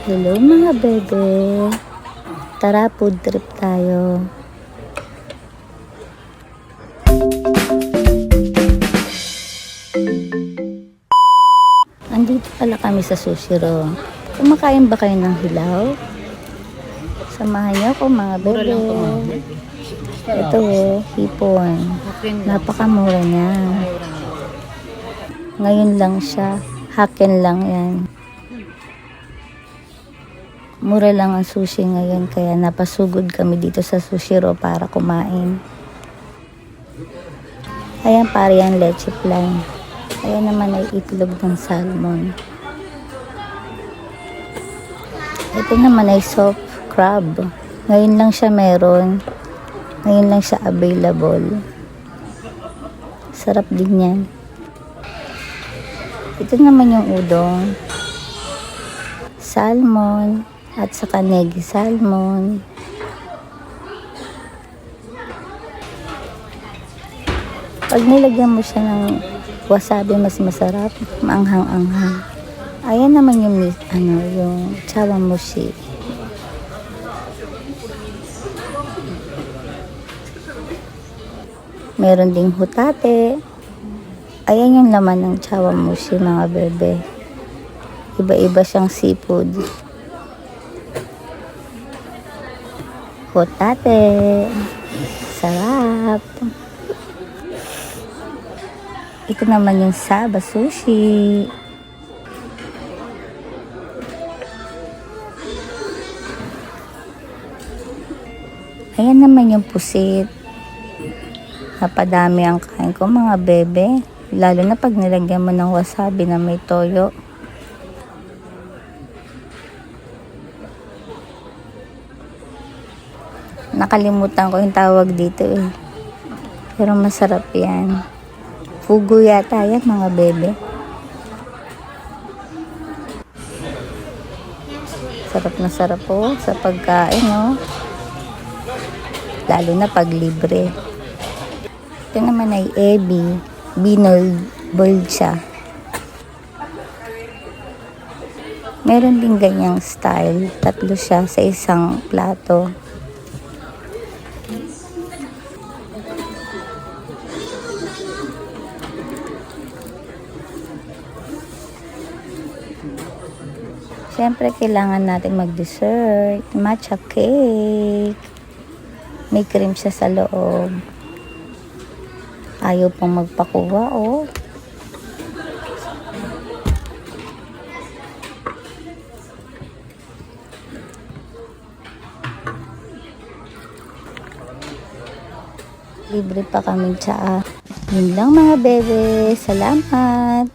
Hello mga bebe. Tara, food trip tayo. Andito pala kami sa Sushiro. Kumakain ba kayo ng hilaw? Samahan niyo ako mga bebe. Ito hipon. Napakamura niya. Ngayon lang siya. Haken lang yan. Mura lang ang sushi ngayon kaya napasugod kami dito sa Sushiro para kumain. Ayan pare ang leche flan. Ayan naman ay itlog ng salmon. Ito naman ay soft crab. Ngayon lang siya meron. Ngayon lang siya available. Sarap din yan. Ito naman yung udong. Salmon. At saka negi salmon. Pag nilagyan mo siya ng wasabi, mas masarap. Maanghang-anghang. Ayan naman yung chawanmushi. Meron ding hutate. Ayan yung laman ng chawanmushi mga bebe. Iba-iba siyang seafood. Hotate. Sarap. Ito naman yung Saba sushi. Ayan naman yung pusit. Napadami ang kain ko mga bebe. Lalo na pag nilagyan mo ng wasabi na may toyo. Nakalimutan ko yung tawag dito eh. Pero masarap yan. Fugu yata yan mga bebe. Sarap na sarap po sa pagkain no. Lalo na pag libre. Ito naman ay ebi. Binold siya. Meron din ganyang style. 3 siya sa isang plato. Siyempre, kailangan natin mag-dessert. Matcha cake. May cream siya sa loob. Ayaw pong magpakuha, oh. Libre pa kaming tsaa. Yun lang mga bebe. Salamat.